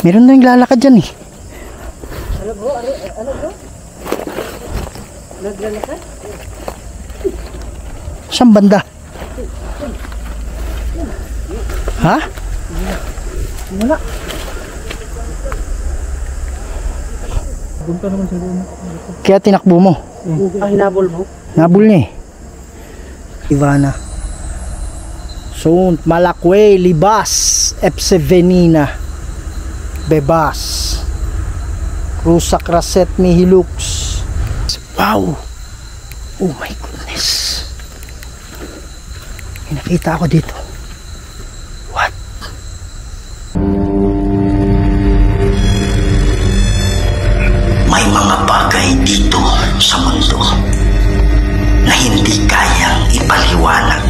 Meron na yung lalakad dyan eh. Ano bro? Ano bro? Naglalakad? Saan banda? Ha? Wala. Punta naman sa doon. Kaya tinakbo mo? Ang hinabol mo? Nabul niya eh. Ivana. Sunt, Malakwe, Libas, Epsevenina, Bebas, Rusa Kraset, Mihilux. Wow! Oh my goodness. May nakita ako dito. What? May mga bagay dito sa mundo na hindi kayang ipaliwanag.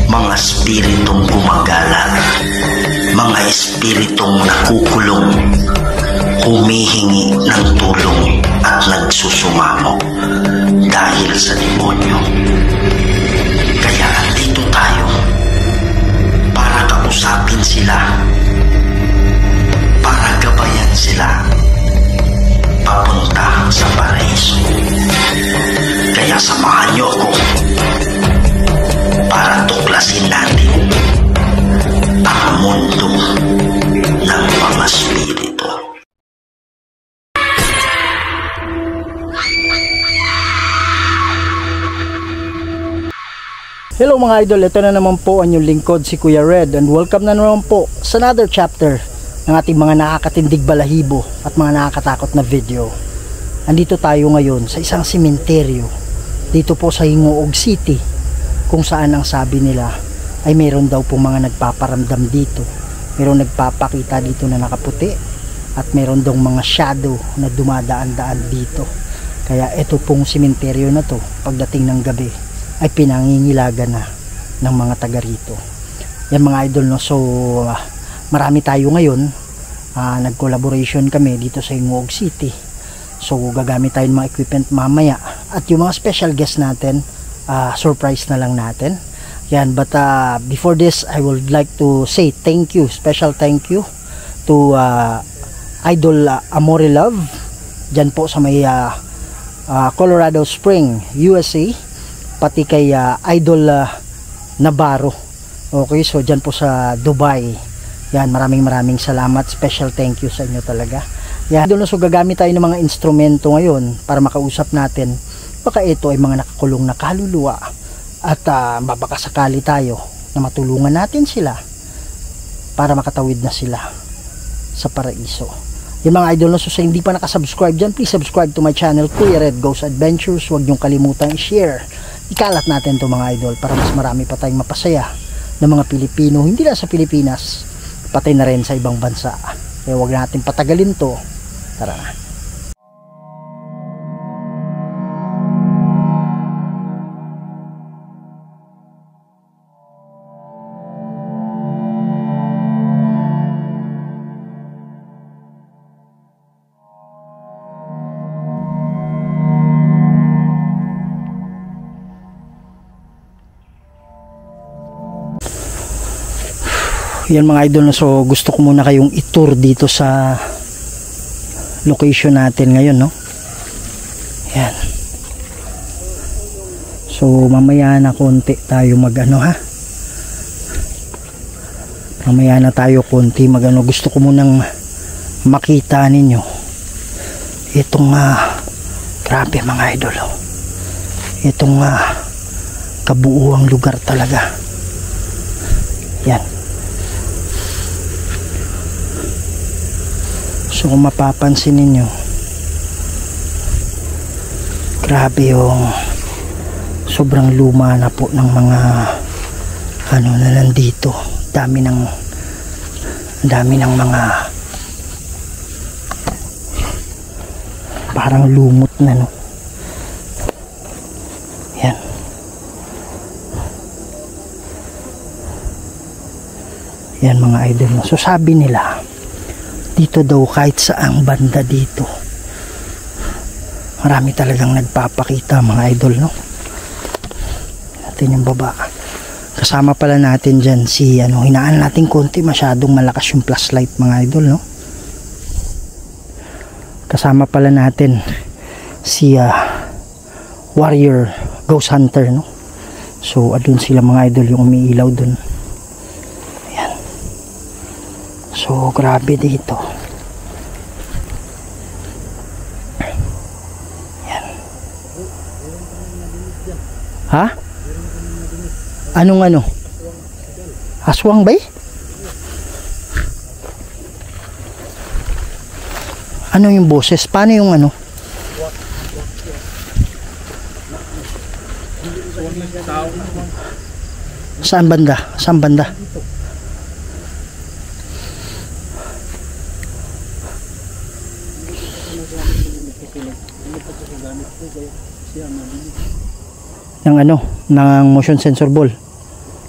Mga espiritong gumagala, mga espiritong nakukulong, humihingi ng tulong at nagsusumamo dahil sa demonyo. Kaya andito tayo para kausapin sila, para gabayan sila papunta sa paraiso. Kaya samahan niyo ako para tuklasin natin ang mundo ng mga spirito. Hello mga idol, ito na naman po ang inyong lingkod si Kuya Red, and welcome na naman po sa another chapter ng ating mga nakakatindig balahibo at mga nakakatakot na video. Andito tayo ngayon sa isang sementeryo dito po sa Hingoog City, kung saan ang sabi nila ay mayroon daw pong mga nagpaparamdam dito, mayroon nagpapakita dito na nakaputi, at mayroon daw mga shadow na dumadaan-daan dito. Kaya ito pong sementeryo na to, pagdating ng gabi ay pinangingilagan na ng mga taga rito. Yan mga idol, no? So marami tayo ngayon, nag-collaboration kami dito sa Hingoog City. So gagamit tayo ng mga equipment mamaya, at yung mga special guest natin, surprise na lang natin yan. But before this, I would like to say thank you, special thank you to Idol Amore Love dyan po sa may Colorado Spring, USA, pati kay Idol Navarro. Okay, so dyan po sa Dubai. Yan, maraming salamat, special thank you sa inyo talaga. Yan, doon, so gagamit tayo ng mga instrumento ngayon para makausap natin. Baka ito ay mga nakakulong na kaluluwa, at baka sakali tayo na matulungan natin sila para makatawid na sila sa paraiso. Yung mga idol, so sa hindi pa nakasubscribe dyan, please subscribe to my channel, Kuya Red Goes Adventures. Huwag niyong kalimutang i-share, ikalat natin to mga idol, para mas marami pa tayong mapasaya ng mga Pilipino, hindi lang sa Pilipinas, pati na rin sa ibang bansa. Kaya huwag natin patagalin to. Tara na. Yan mga idol, so gusto ko muna kayong i-tour dito sa location natin ngayon, no? Yan. So mamaya na konti tayo magano, ha? Mamaya na tayo konti magano. Gusto ko munang makita ninyo itong grabe mga idol, oh. Itong kabuuang lugar talaga. Yan. So kung mapapansin ninyo, grabe yung sobrang luma na po ng mga ano na nandito. Dami ng mga parang lumot na, no? Yan. Yan mga idol, no? So sabi nila dito daw, kahit saang banda dito, marami talagang nagpapakita mga idol, no? Natin yung baba. kasama pala natin dyan si hinaan natin konti, masyadong malakas yung flashlight mga idol, no? Kasama pala natin si Warrior Ghost Hunter, no? So adun sila mga idol, yung umiilaw dun. Ayan. So grabe dito. Ayan. Ha? Anong aswang ba eh? Ano yung boses? Paano yung Saan banda? Saan banda? Yung ng motion sensor ball.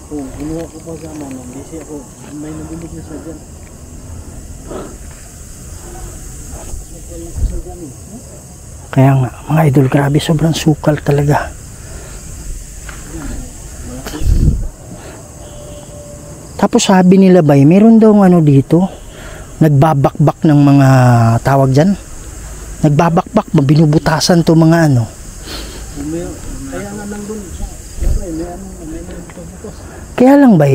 Oo, ginawa ko pa sa busy ako. May nabilig na sa dyan. Kaya nga, mga idol, grabe, sobrang sukal talaga. Tapos sabi nila ba, meron daw dito, nagbabakbak ng mga tawag dyan. Nagbabakbak, binubutasan to mga Kaya nga nandun siya. May butas. Kaya lang ba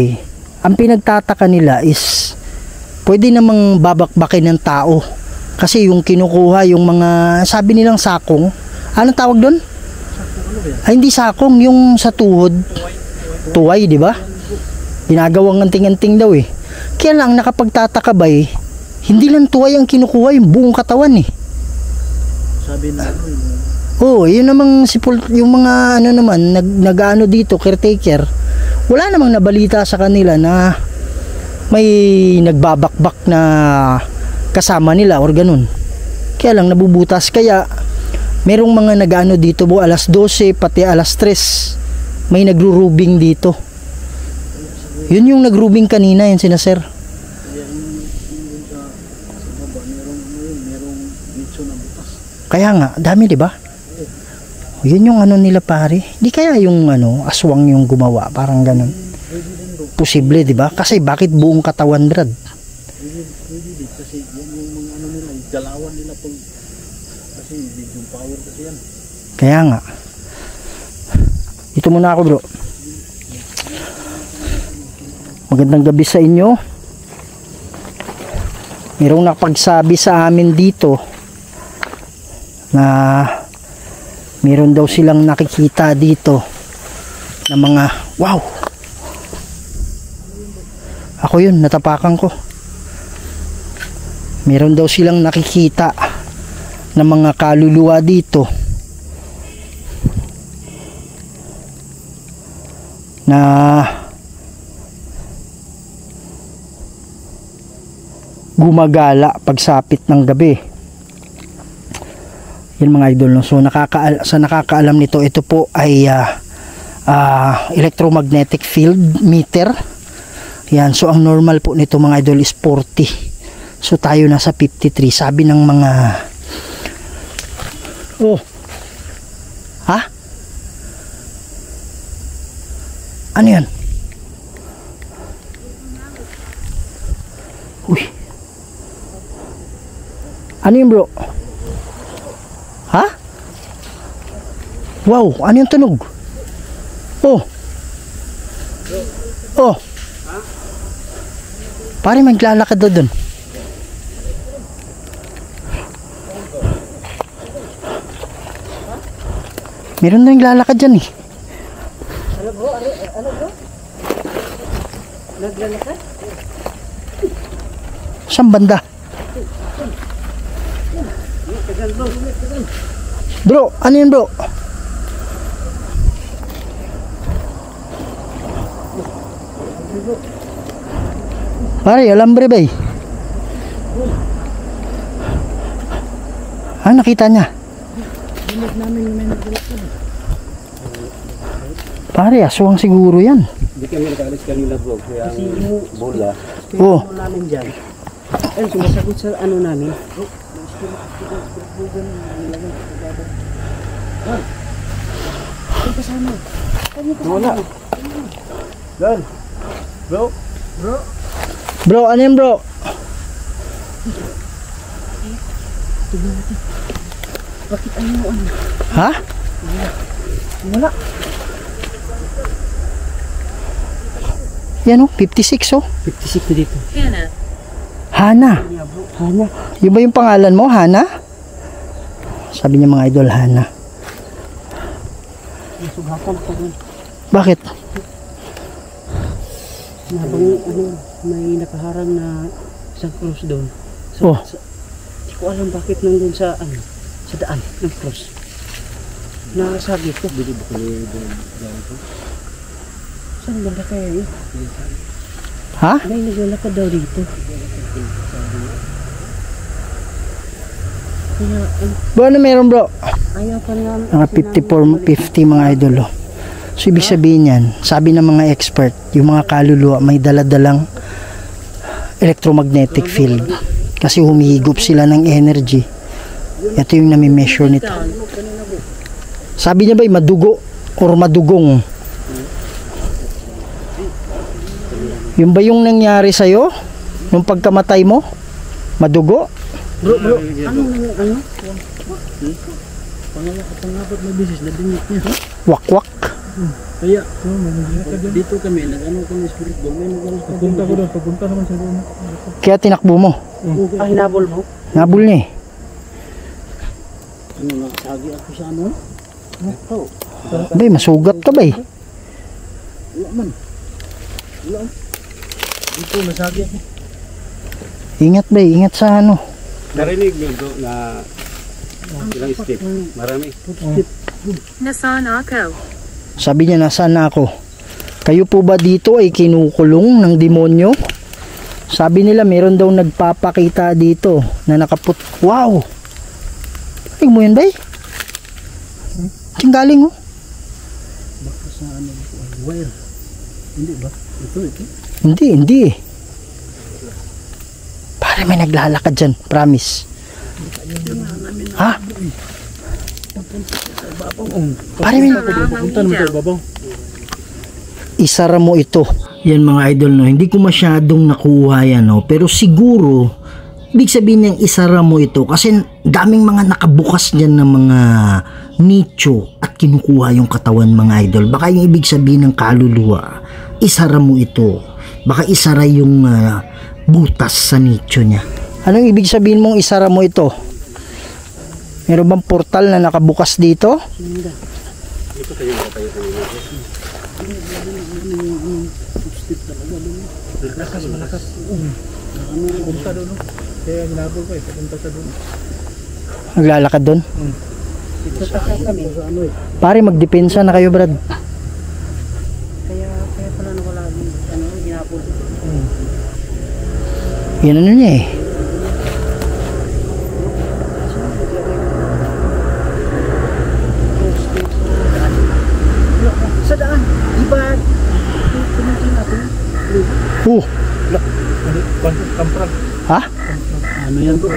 ang pinagtataka nila is, pwede namang babakbakin ng tao. Kasi yung kinukuha, yung mga, sabi nilang sakong, anong tawag doon? Ay, hindi sakong, yung sa tuhod. Tuway, di ba? Ginagawang anting-anting daw Kaya lang, nakapagtataka ba hindi lang tuway ang kinukuha, yung buong katawan Sabi na yun namang yung mga naman, nag-ano dito, caretaker, wala namang nabalita sa kanila na may nagbabakbak na kasama nila or ganun. Kaya lang nabubutas, kaya merong mga nag-ano dito alas 12 pati alas 3 may nagro-rubing dito. Yun yung nag-rubing kanina, yun sina sir. Kaya nga, dami di ba? Yun yung nila pare. Di kaya yung aswang yung gumawa, parang ganun. Posible di ba? Kasi bakit buong katawan, Brad? kasi yan yung mga nila, galawan nila pag kasi yung power kasi yan. Kaya nga. Dito muna ako, bro. Magandang gabi sa inyo. Mayroong nakapagsabi sa amin dito na meron daw silang nakikita dito na mga wow. Ako yun, natapakan ko. Meron daw silang nakikita na mga kaluluwa dito na gumagala pagsapit ng gabi. Yan mga idol, no? So sa nakakaalam nito, ito po ay electromagnetic field meter. Yan, so ang normal po nito mga idol is 40. So tayo nasa 53. Sabi ng mga ha? Ano yan? Uy. Ano yun, bro? Ha? Wow, ano yung tunog? Oh. Pare, maglalakad daw dun. Meron na yung lalakad dyan eh. Ano bro? Ano bro? Naglalakad? Saan banda? Bro, ano yun bro? Pare, alambre ba eh? Nakita niya? Pare, aswang siguro yan. Hindi kami nakaalis kanila bro. Kaya ang bola. Oh. Namin dyan. Ayun, sumasagot sa namin. Wala. Dan. Bro. Bro, ano yan bro? Bakit ano ano? Ha? Wala. Yan oh, 56 oh. 56 na dito. Hana. Hana. Yun ba yung pangalan mo, Hana? Sabi niya mga idol, Hana. Nasugatan pa rin. Bakit? Habang ano, may nakaharang na isang cross doon. Oh. Hindi ko alam bakit nandun sa ano, sa daan ng cross. Nakasagit ko. Bili ba ko doon ko? Saan banda kaya yun? Ha? May naglalakad daw dito. Kaya, Bro, ano meron bro? ayaw pa namin. Mga 54, 50 mga idol oh. So ibig sabihin yan, sabi ng mga expert, yung mga kaluluwa may daladalang electromagnetic field. Kasi humihigop sila ng energy. Ito yung nami-measure nito. Sabi niya ba madugo or madugong? Yung ba yung nangyari sa'yo? Nung pagkamatay mo? Madugo? Bro, ano? Pangabot na bisis, nadinig niya. Wakwak? Kaya, dito kami, nag-ano kami spirit doon. Pagpunta ko doon, pagpunta naman sa doon. Kaya tinakbo mo? Ah, hinabol mo? Nabul niya eh. Ano, nakasagi ako sa ano? Ito. Bay, masugat ka ba eh? Wala man. Wala. Dito, nasagi ako. Ingat bay, ingat sa ano. Narinig nyo doon na ilang step? Marami. Nasaan ako? Sabi niya, nasaan na ako? Kayo po ba dito ay kinukulong ng demonyo? Sabi nila, meron daw nagpapakita dito na nakaput. Wow! Ay mo yan, bay? Saan galing, oh? Baka sa ano, wire. Hindi ba? Ito. Hindi eh. Pare, may naglalakad dyan, promise. Ha? Pare, may Punta naman tayo, babaw. isara mo ito. Yan mga idol, no, hindi ko masyadong nakuha yan, no, pero siguro ibig sabihin niyang isara mo ito kasi daming mga nakabukas dyan ng mga nicho at kinukuha yung katawan mga idol. Baka yung ibig sabihin ng kaluluwa, isara mo ito. Baka isara yung butas sa nicho niya. Anong ibig sabihin mong isara mo ito? Meron bang portal na nakabukas dito? Dito kayo tayo kanina. Malakas. Punta doon. Kaya hinabol ko eh. Punta sa doon. Naglalakad doon? Dito kami sa ano eh. Pare, magdepensa na kayo, Brad. Kaya pala nawala din. Ano, hinabol. Yan ano niya eh. Sa daan. Iba. Pumuntin natin. Kamprag. Ha? Ano yan bro?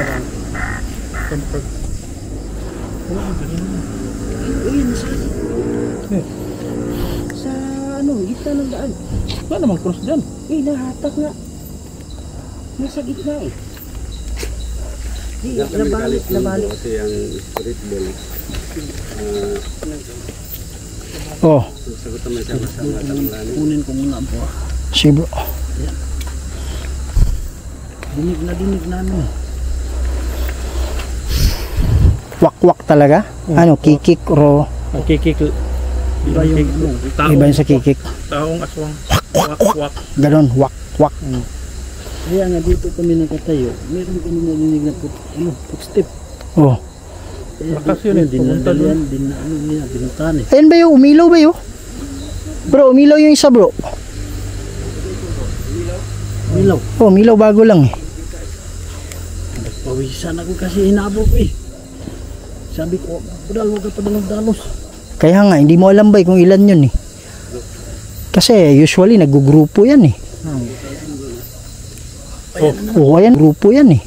Kamprag. Ayun, sa ano, gitna ng daan. Wala namang cross dyan. Nahatak nga. Nasa gitna eh. Nabalik. Kasi ang spirit ball. Oh, Sagot naman siya masama talang Kunin ko muna po. si bro. Dinig namin. Wakwak talaga? Ano, kikik o Kikik. Iba yung iba yun sa kikik? taong aswang. Wak. Ganon, wakwak. Kaya nga dito kami nakatayo. Meron kami narinig na footstep. Oh. Lakas yun eh. Pumunta doon. Binuntahan eh. Ayun ba yung umilaw ba yun? Bro, umilaw yung isa bro. Milaw. Oh, umilaw bago lang eh. Pawisan ako kasi hinabol ko eh. Sabi ko, padal huwag ka pa dalos. Kaya nga, hindi mo alam ba kung ilan yun eh. Kasi usually nagugrupo yan eh. Oh, ayan, grupo yan eh.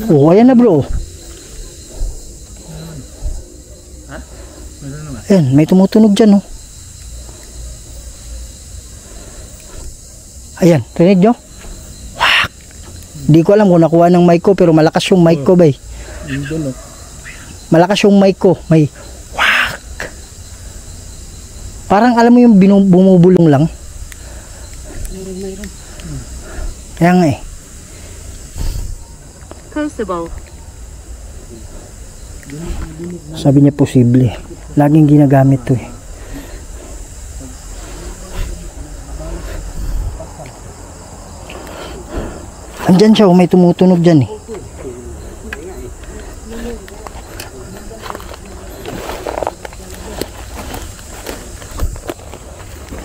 Oh, ayan na bro. Ayan, may tumutunog dyan oh. Ayan, rinig nyo? Wak! Di ko alam kung nakuha ng mic ko, pero malakas yung mic ko, bay. Malakas yung mic ko. May wak! Parang alam mo yung bumubulong lang. Mayroon. Kaya nga eh. Possible. Sabi niya posible. Laging ginagamit to eh. Andyan siya, may tumutunog dyan eh.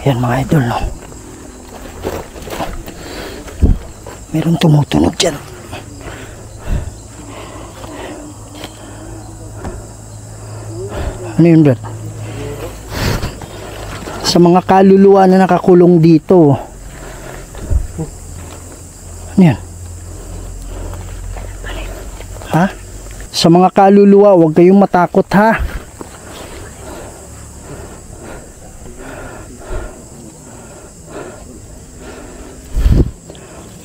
Yan mga idol, no? Meron tumutunog dyan. Ano yun, Brad? Sa mga kaluluwa na nakakulong dito. Ano yan? Ha? Sa mga kaluluwa, huwag kayong matakot, ha?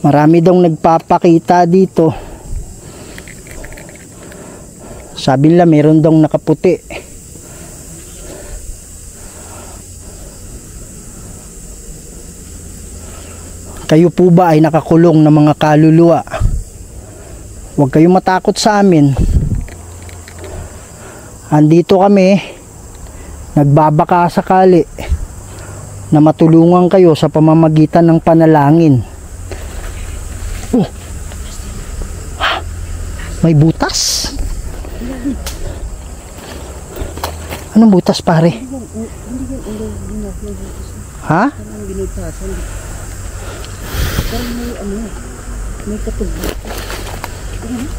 Marami daw nagpapakita dito. Sabi nila meron daw nakaputi. Kayo po ba ay nakakulong na mga kaluluwa? Huwag kayong matakot sa amin. Andito kami, nagbabaka sakali na matulungan kayo sa pamamagitan ng panalangin. Oh. May butas? Anong butas, pare? Ha? Parang may ano, may katubig.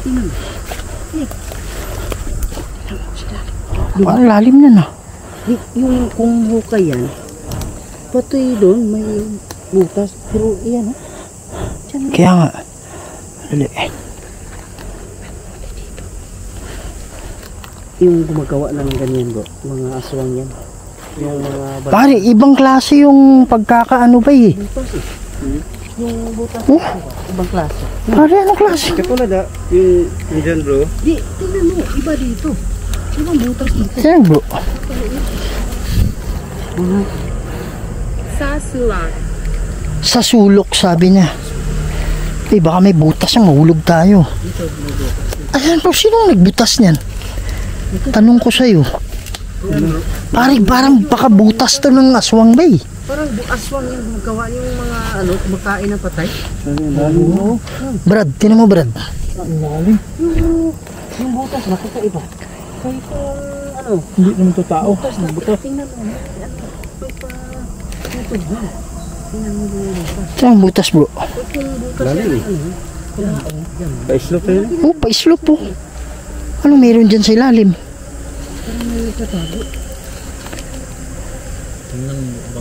Tingnan. Parang lalim na na. Yung kung hukay yan, pati doon may butas. Pero yan ha. Kaya nga. Dali. Yung gumagawa ng ganyan bro, mga aswang yan. Yung mga Pare, ibang klase yung pagkakaano ba eh. butas eh. Yung butas, Oh, ibang klase. pare, anong klase? Katulad yung dyan bro. Di, tingnan mo, iba dito. Ibang butas dito. Kaya bro. Sa sulok. Sa sulok, sabi niya. Eh, baka may butas yung mahulog tayo. Ayan po, sinong nagbutas niyan? Tanong ko sa'yo. Pare, parang baka butas to ng aswang ba eh. Parang aswang yung gumagawa yung mga ano, kumakain ng patay. Brad, tinan mo Brad. Yung butas, nakakaiba. Kaya kung ano, Hindi naman to tao. butas, tingnan mo. Ano, may pa, ito ba? Tingnan mo yung butas. Saan butas bro? Yung butas Lalim yan, eh. ano, yan. Pa-slope tayo. Oh, pa-slope po. Anong meron dyan sa ilalim? Parang may katago.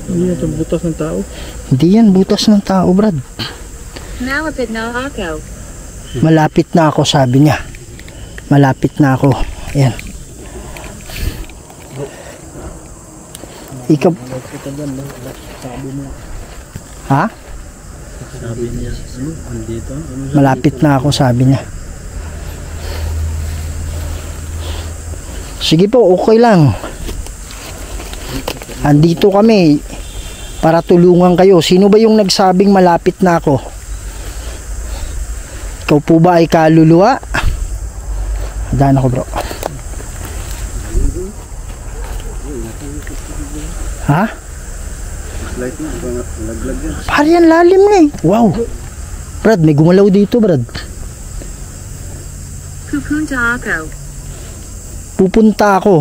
Hindi na itong butas ng tao. Hindi yan butas ng tao, Brad. Malapit na ako. Malapit na ako, sabi niya. Malapit na ako. Ayan. Ikaw. Ha? Sabi niya, andito. Malapit na ako, sabi niya. Sige po, okay lang. Andito kami para tulungan kayo. Sino ba yung nagsabing malapit na ako? Ikaw po ba ay kaluluwa? Daan ako bro. Ha? Light na, laglag yan. Pare yan, lalim na eh. Wow. Brad, may gumalaw dito Brad. Pupunta ako. Pupunta ako.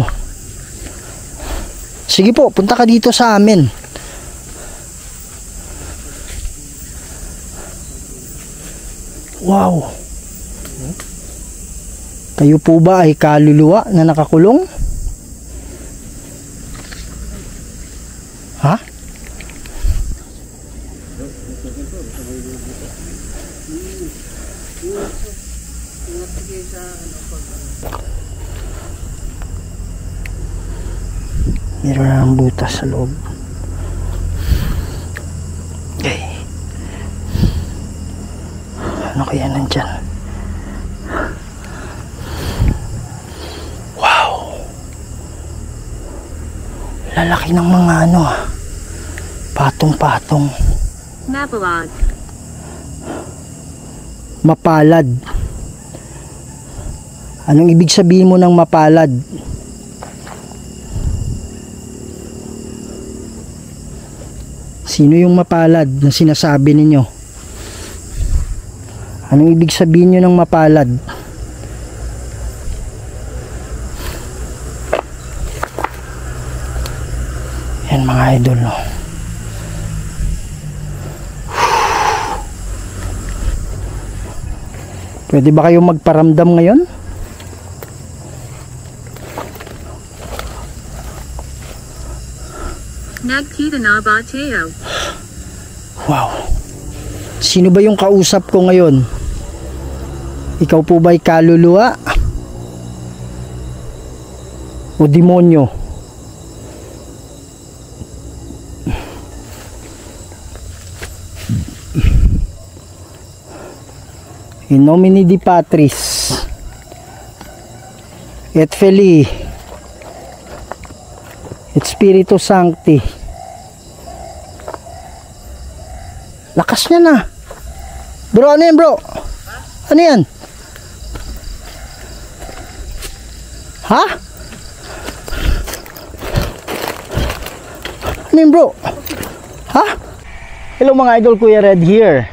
Sige po, punta ka dito sa amin. Wow. Kayo po ba ay kaluluwa na nakakulong? Ha? Meron ng butas sa loob. Okay. Ano kaya nandyan? Wow! Lalaki ng mga ano ah. Patong-patong. Mapalad. Mapalad. Anong ibig sabihin mo ng mapalad? Sino yung mapalad na sinasabi ninyo? Anong ibig sabihin nyo ng mapalad? Yan mga idol, no? Pwede ba kayong magparamdam ngayon? Nagkita na ba tayo? Wow. Sino ba yung kausap ko ngayon? Ikaw po ba'y kaluluwa? O demonyo? In nomine di Patris et Filii et Spiritus Sancti. Lakas niya na. Bro, ano yan bro? Ano yan? Ha? Ano yan bro? Ha? Hello mga idol, Kuya Red here.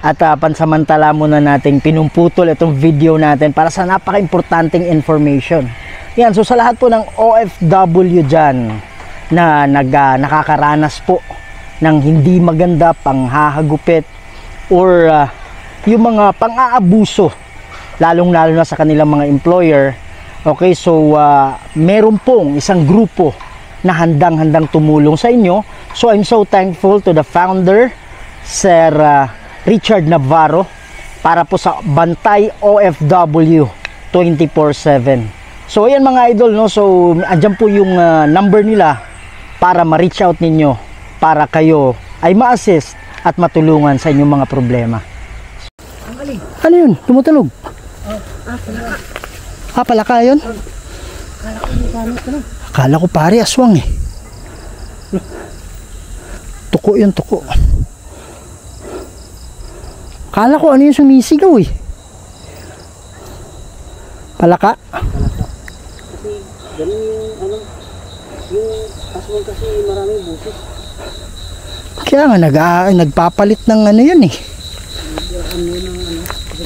At pansamantala muna nating pinumputol itong video natin para sa napaka-importanting information. Yan, so sa lahat po ng OFW dyan na nakakaranas po ng hindi maganda panghahagupit or yung mga pang-aabuso, lalong-lalo na sa kanilang mga employer. Okay, so meron pong isang grupo na handang-handang tumulong sa inyo. So I'm so thankful to the founder, Sir Richard Navarro, para po sa Bantay OFW 24/7. So ayan mga idol, no? So andyan po yung number nila para ma-reach out ninyo, para kayo ay ma-assist at matulungan sa inyong mga problema. Ano yun? Tumutulog? Palaka yun? Akala ko pare aswang eh. Tuko yun, tuko. Akala ko ano yung sumisigaw eh. Palaka? Kasi ganun yung ano, yung aswang kasi maraming busis. Kaya nga nagpapalit ng ano yan eh.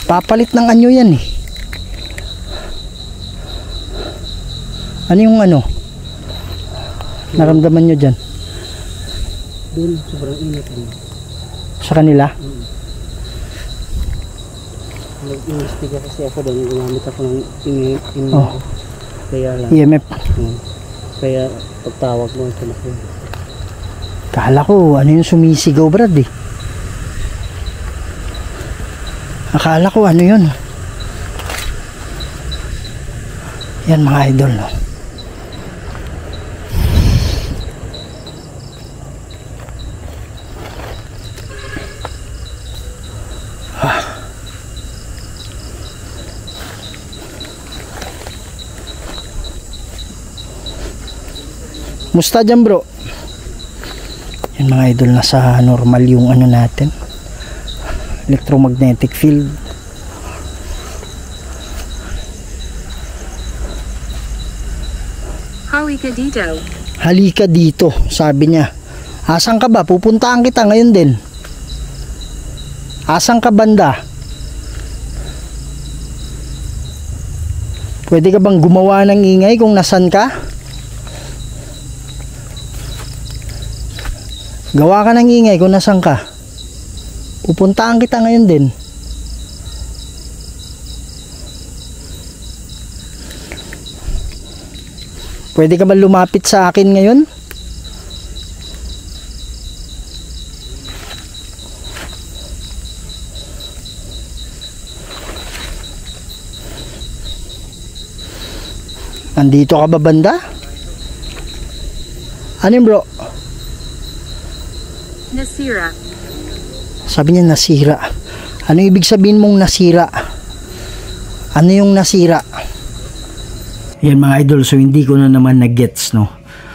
Papalit ng anyo yan eh. Ano yung ano? Naramdaman nyo dyan? Doon, sobrang init din. Sa kanila? Nag-investiga kasi ako doon, gumamit ako ng Oh. kaya lang. EMF. Kaya pagtawag mo ito na ko. Kala ko ano yung sumisigaw brad eh. Akala ko ano yun. Yan mga idol, no? Musta dyan bro? Yan mga idol, nasa normal yung ano natin, electromagnetic field. Halika dito. Halika dito, sabi niya. Asan ka ba? Pupuntaan kita ngayon din. Asan ka banda? Pwede ka bang gumawa ng ingay kung nasan ka? Gawa ka ng ingay kung nasan ka. Pupuntaan kita ngayon din. Pwede ka ba lumapit sa akin ngayon? Andito ka ba banda? Ano yun bro? Nasira. Sabi niya nasira. Ano ibig sabihin mong nasira? Ano yung nasira? Yan mga idol, so hindi ko na naman na-gets, no?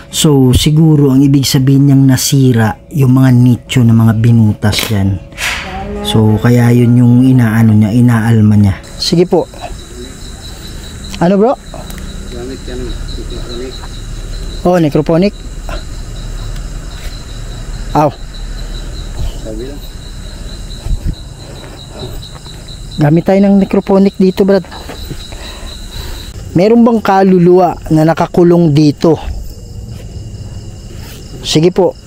So siguro ang ibig sabihin niyang nasira yung mga nicho na mga binutas yan. So kaya yun yung inaano niya, inaalma niya. Sige po. Ano bro? Gamit yan ng necrophonic. Oh, necrophonic. Aw. Sabi lang. Gamit tayo ng necrophonic dito, brad. Meron bang kaluluwa na nakakulong dito? Sige po.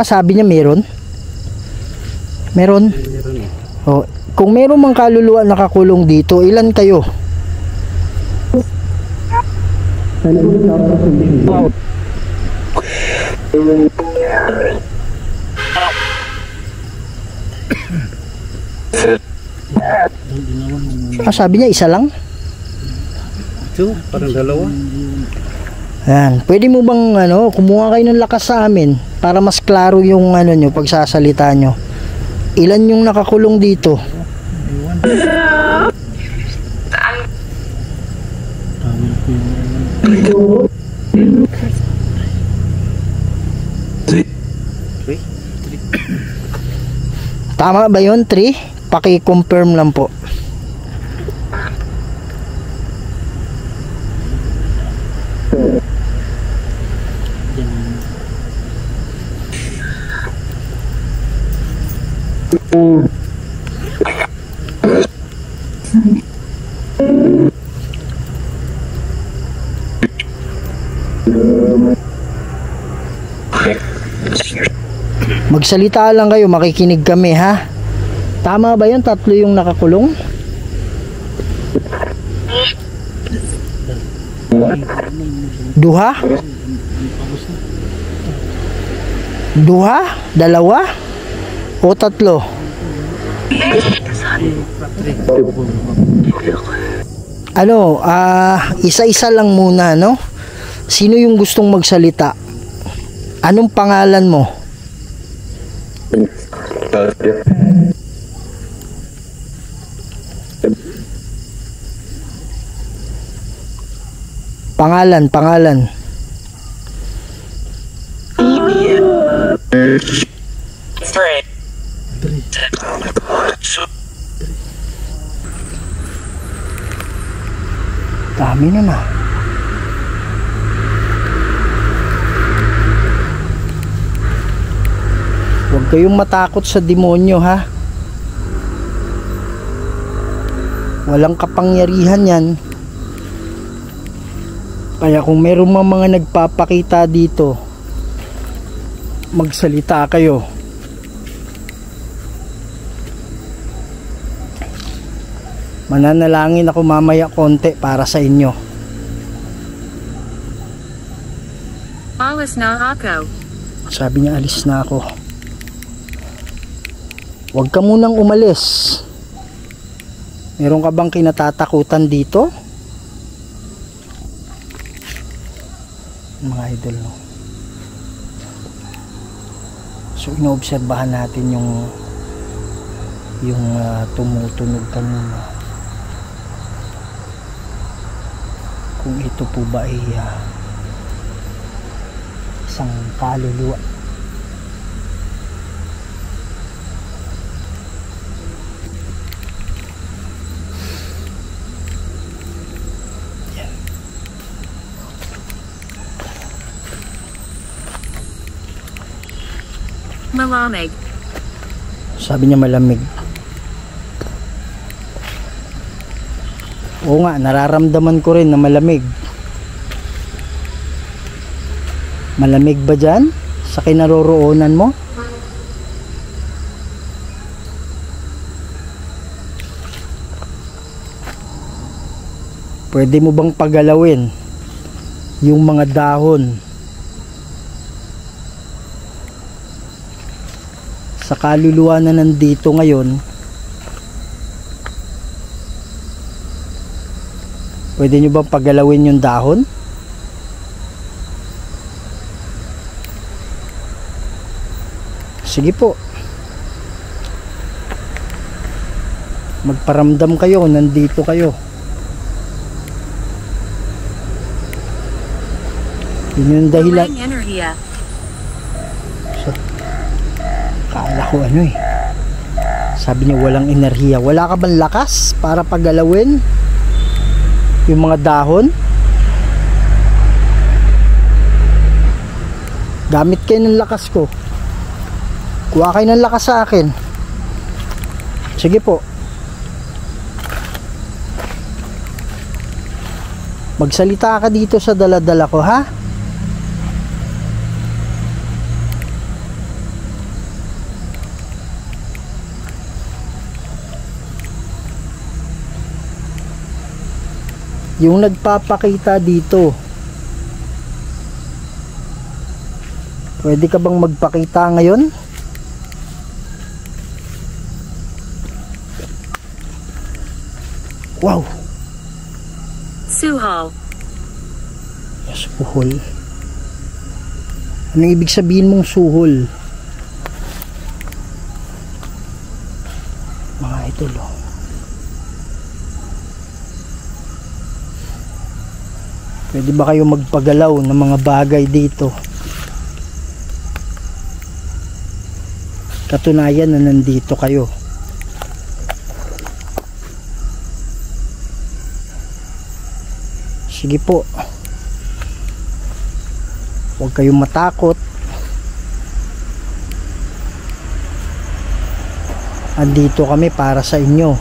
Sabi niya meron. Meron. Oh, kung meron mang kaluluwa nakakulong dito, ilan kayo? Sabi niya isa lang. Ito, parang dalawa. Ayan, pwede mo bang kumuha kayo ng lakas sa amin para mas klaro yung nyo pagsasalita nyo. Ilan yung nakakulong dito? Tama ba yun? 3? Paki-confirm lang po. Magsalita lang kayo, makikinig kami ha. Tama ba yun? 3 yung nakakulong? Duha? Duha? 2? O 3? Isa-isa lang muna, no? Sino yung gustong magsalita? Anong pangalan mo? Pangalan. Dami na. Huwag kayong matakot sa demonyo ha. Walang kapangyarihan yan. Kaya kung meron mga nagpapakita dito, magsalita kayo. Mananalangin ako mamaya konti para sa inyo. Alis na ako. Sabi niya alis na ako. Huwag ka munang umalis. Meron ka bang kinatatakutan dito? Mga idol, no? So inoobserbahan natin yung tumutunog kanina. Kung ito po ba ay isang kaluluwa. Malamig. Sabi niya malamig. Oo nga, nararamdaman ko rin na malamig. Malamig ba dyan? Sa kinaroroonan mo? Pwede mo bang pagalawin yung mga dahon sa kaluluwa na nandito ngayon? Pwede nyo bang pagalawin yung dahon? Sige po. Magparamdam kayo, nandito kayo. Yun yung dahilan. Walang enerhiya. Kala ko ano eh. Sabi niya walang enerhiya. Wala ka bang lakas para paggalawin yung mga dahon? Gamit kayo ng lakas ko. Kuha kayo ng lakas sa akin. Sige po. Magsalita ka dito sa dala-dala ko, ha? Yung nagpapakita dito, pwede ka bang magpakita ngayon? Wow! Suhol. Suhol? Anong ibig sabihin mong suhol? Mga idol, oh. Pwede ba kayo magpagalaw ng mga bagay dito? Katunayan na nandito kayo. Sige po. Huwag kayong matakot. Andito kami para sa inyo.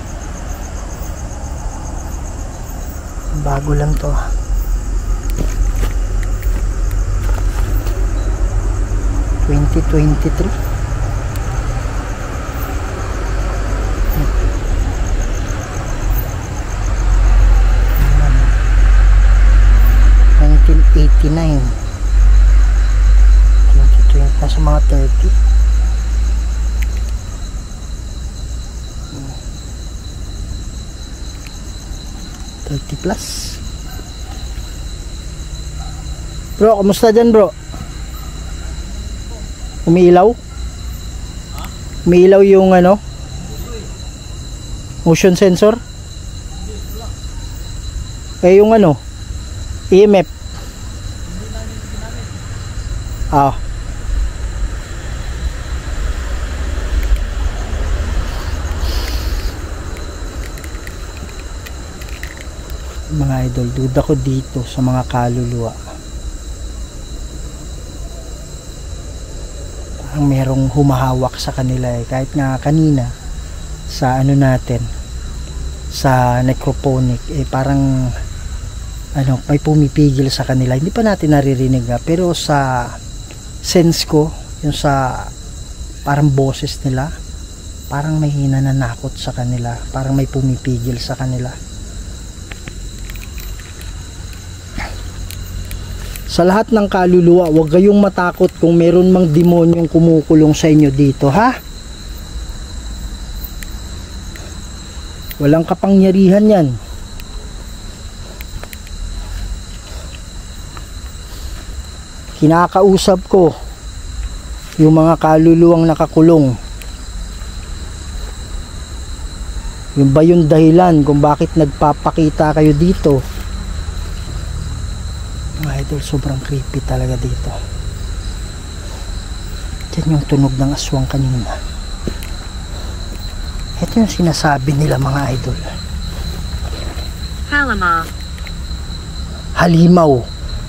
Bago lang to. 2023. $1989. 2020 na sa mga 30. +30. Bro, kumusta dyan bro? Umiilaw? Umiilaw yung ano? Motion sensor? Eh yung ano? EMF? Ah. Mga idol, duda ko dito sa mga kaluluwa. Parang merong humahawak sa kanila eh. Kahit nga kanina sa ano natin, sa necroponic eh, parang ano, may pumipigil sa kanila. Hindi pa natin naririnig pero sa sense ko, yung sa parang boses nila, parang may hinananakot sa kanila, parang may pumipigil sa kanila. Sa lahat ng kaluluwa, huwag kayong matakot kung meron mang demonyong kumukulong sa inyo dito, ha? Walang kapangyarihan yan. Kinakausap ko yung mga kaluluwang nakakulong. Yung ba yung dahilan kung bakit nagpapakita kayo dito? Mga idol, sobrang creepy talaga dito. Yan yung tunog ng aswang kanina. Ito yung sinasabi nila mga idol. Halimaw. Halimaw.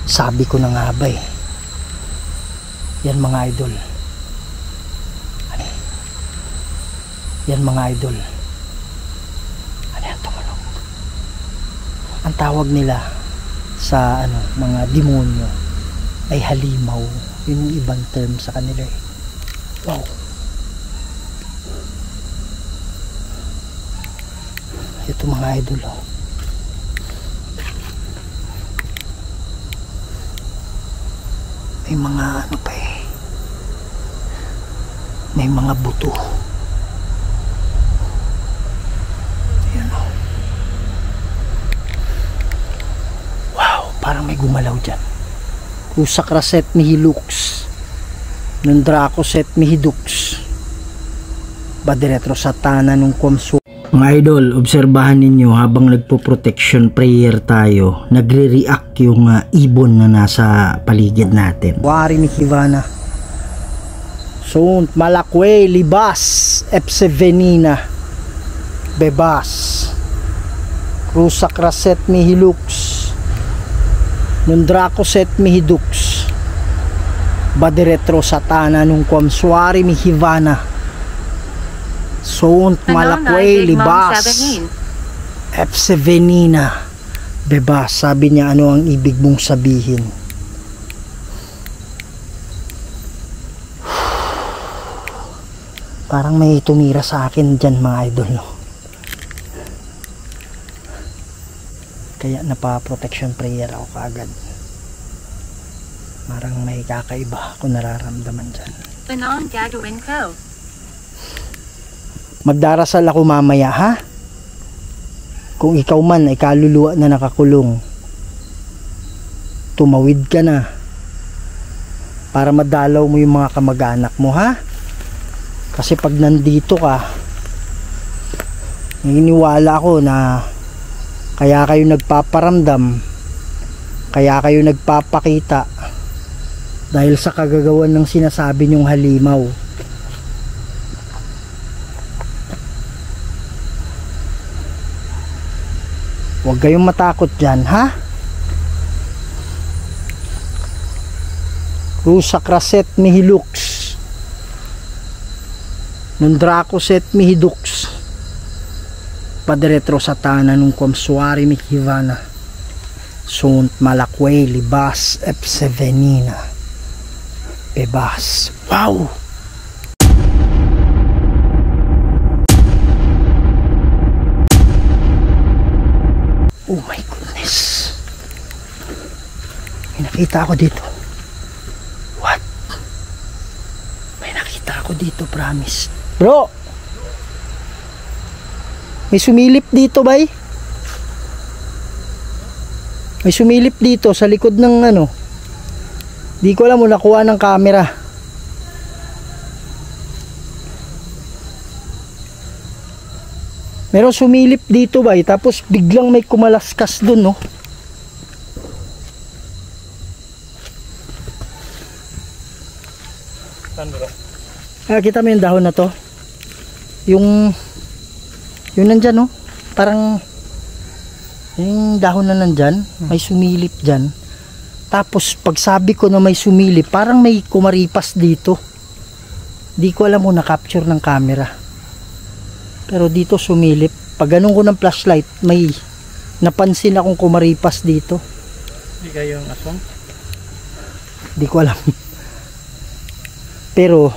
Sabi ko na nga ba eh. Yan mga idol. Yan mga idol. Ano yan, tumunog? Ang tawag nila sa ano, mga demonyo ay halimaw. Yun yung ibang term sa kanila eh. Wow. Ito mga idol, oh. May mga ano pa eh, may mga buto. Ayan, oh. Wow, parang may gumalaw dyan. Usak raset mihi lux, Nundraco set mihi dux. Badiretro Satana nung kumso. Mga idol, obserbahan ninyo habang nagpo-protection prayer tayo, nagre-react yung ibon na nasa paligid natin. Wari ni Hivana. Sunt Malakwe Libas Epsevenina Bebas Rusak Raset Mihilux Nundrako Set Mihidux Badiretro Satana nung kumswari mi Hivana. Sunt Malakwe Libas Epsevenina Bebas. Sabi niya, ano ang ibig mong sabihin? Parang may tumira sa akin dyan mga idol, no? Kaya napa-protection prayer ako kaagad. Parang may kakaiba ako nararamdaman dyan. Anong gagawin ko? Magdarasal ako mamaya, ha? Kung ikaw man ay kaluluwa na nakakulong, tumawid ka na para madalaw mo yung mga kamag-anak mo, ha? Kasi pag nandito ka, naniniwala ako na kaya kayo nagpaparamdam, kaya kayo nagpapakita dahil sa kagagawan ng sinasabi nyong halimaw. Huwag kayong matakot dyan, ha? Rusak Raset Mihilux Nundrako Set Mihidux Badiretro Satana nung kumswari mi Hivana. Sunt Malakwe Libas Epsevenina Bebas. Wow! Oh my goodness. May nakita ako dito. What? May nakita ako dito, promise. Bro! May sumilip dito, bay? May sumilip dito sa likod ng ano. Di ko alam mo nakuha ng camera. Meron sumilip dito ba, tapos biglang may kumalaskas dun, no? Kita mo yung dahon na to? Yung nandyan, no? Parang yung dahon na nandyan, may sumilip dyan. Tapos pag sabi ko na may sumilip, parang may kumaripas dito. Di ko alam mo na-capture ng camera. Pero dito sumilip. Pag ganun ko ng flashlight, may napansin akong kumaripas dito. Hindi kayo yung aswang? Di ko alam. Pero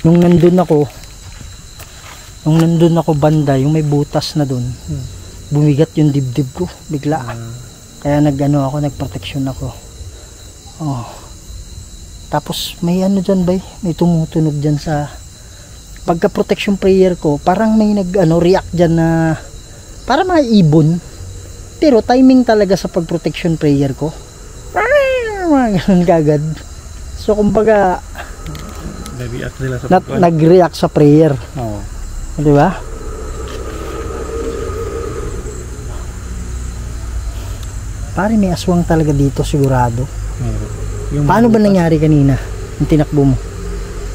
nung nandun ako banda, yung may butas na dun, bumigat yung dibdib ko bigla. Kaya nagproteksyon ako. Oh. Tapos may ano dyan, bay, may tumutunog dyan sa pagka protection prayer ko. Parang may react dyan na para mga ibon, pero timing talaga sa pag protection prayer ko, ganun kagad. So kumbaga nag-react sa prayer. Oo. Di ba? Pare, may aswang talaga dito sigurado. Paano ba nangyari kanina yung tinakbo mo?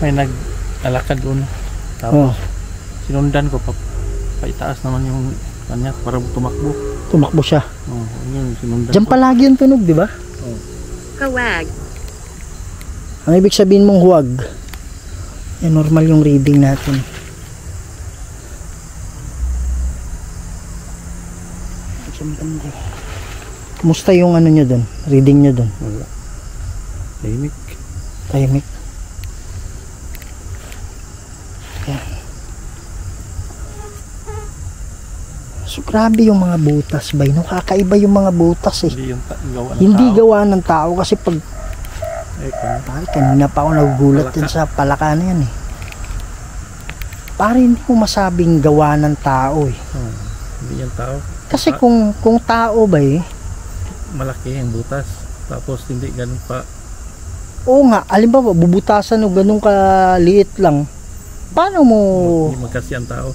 May nag-alakad doon. Tapos sinundan ko, paitaas naman yung kanya para tumakbo. Tumakbo siya. Yun, sinundan diyan ko. palagi yung tunog, di ba? Kawag. Ang ibig sabihin mong huwag. Normal yung reading natin. Kumusta yung ano nyo dun? Reading nyo dun? Wala. Tahimik. Tahimik. Yan. So grabe yung mga butas, bay, no? Kakaiba yung mga butas eh. Hindi yung gawa ng Hindi tao. gawa ng tao kasi pag pare, kanina pa ako nagugulat din sa palaka na yan eh. Pare, hindi mo masabing gawa ng tao eh. Hindi yung tao. Kasi kung tao ba eh, Malaki yung butas. Tapos hindi ganun pa. oo nga, alimbawa bubutasan o ganun kaliit lang, Paano mo, Hindi magkasi ang tao.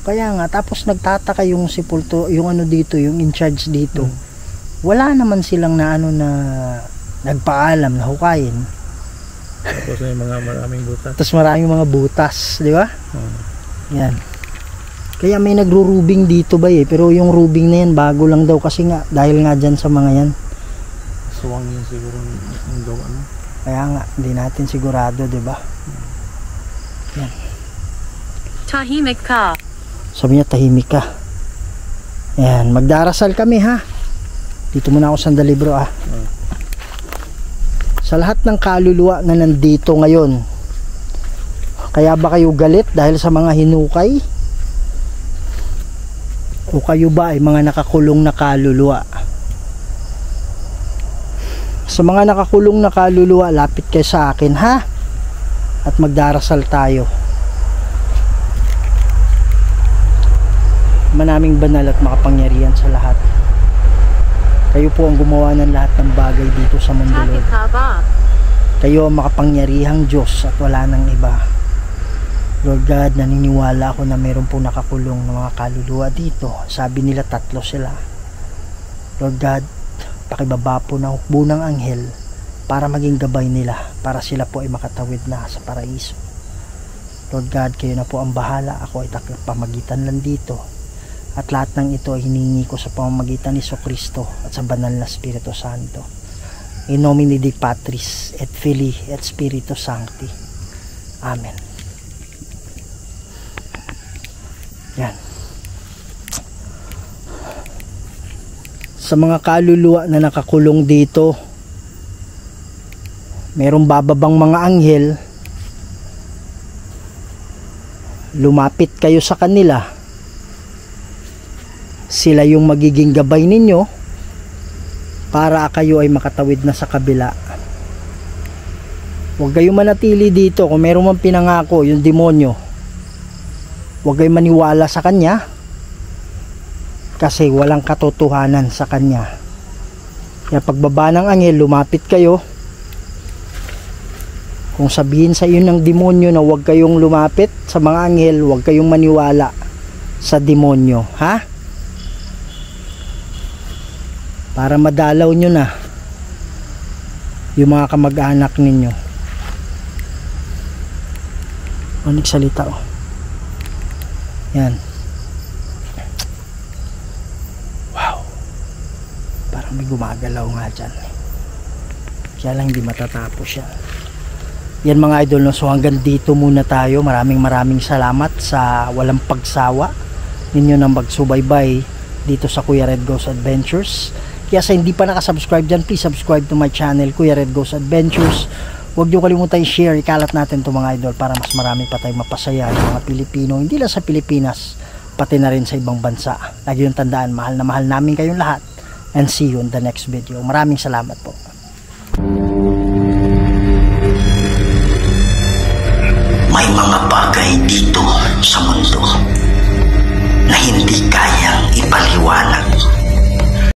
kaya nga, tapos nagtataka yung sepulto, yung ano dito, yung in charge dito. Wala naman silang na ano na nagpaalam na hukayin. Tapos may mga maraming butas. Tapos maraming mga butas, di ba? Oo. Yan. Kaya may nagro-rubing dito ba eh, pero yung rubing na yan bago lang daw kasi nga dahil nga dyan sa mga yan. Suwang yun siguro yung gawa mo. Kaya nga, hindi natin sigurado, di ba? Tahimik ka. Sabi niya, tahimik ka. Ayan, magdarasal kami ha. Dito muna ako sandali bro ah. Sa lahat ng kaluluwa na nandito ngayon, kaya ba kayo galit dahil sa mga hinukay? O kayo ba ay mga nakakulong na kaluluwa? Sa mga nakakulong na kaluluwa, lapit kayo sa akin ha. At magdarasal tayo. Manaming banal at makapangyarihan sa lahat. Kayo po ang gumawa ng lahat ng bagay dito sa mundo, Bakit Lord. ka ba? Kayo ang makapangyarihang Diyos at wala nang iba. Lord God, naniniwala ako na mayroon po nakakulong ng mga kaluluwa dito. Sabi nila 3 sila. Lord God, pakibaba po ng hukbo ng anghel para maging gabay nila, para sila po ay makatawid na sa paraiso. Lord God, kayo na po ang bahala. Ako ay pamagitan lang dito. At lahat ng ito ay hiningi ko sa pamamagitan ni Jesucristo at sa banal na Espiritu Santo. In nomine Dei Patris et Filii et Spiritus Sancti. Amen. Yan. Sa mga kaluluwa na nakakulong dito, merong bababang mga anghel. Lumapit kayo sa kanila. Sila yung magiging gabay ninyo para kayo ay makatawid na sa kabila. Huwag kayong manatili dito. Kung meron mang pinangako yung demonyo, huwag kayong maniwala sa kanya kasi walang katotohanan sa kanya. Kaya pagbaba ng anghel, lumapit kayo. Kung sabihin sa iyo ng demonyo na huwag kayong lumapit sa mga anghel, huwag kayong maniwala sa demonyo, ha? Para madalaw nyo na yung mga kamag-anak ninyo. O, nagsalita o. Yan. Wow. Parang may gumagalaw nga dyan. Kaya lang hindi matatapos yan. Yan mga idol, no? So hanggang dito muna tayo. Maraming salamat sa walang pagsawa ninyo ng magsubaybay dito sa Kuya Red Goes Adventures. Kaya sa hindi pa nakasubscribe dyan, please subscribe to my channel, Kuya Red Goes Adventures. Huwag nyo kalimutan i-share, ikalat natin to mga idol para mas marami pa tayong mapasaya ng mga Pilipino, hindi lang sa Pilipinas, pati na rin sa ibang bansa. Lagi yung tandaan, mahal na mahal namin kayong lahat. And see you in the next video. Maraming salamat po.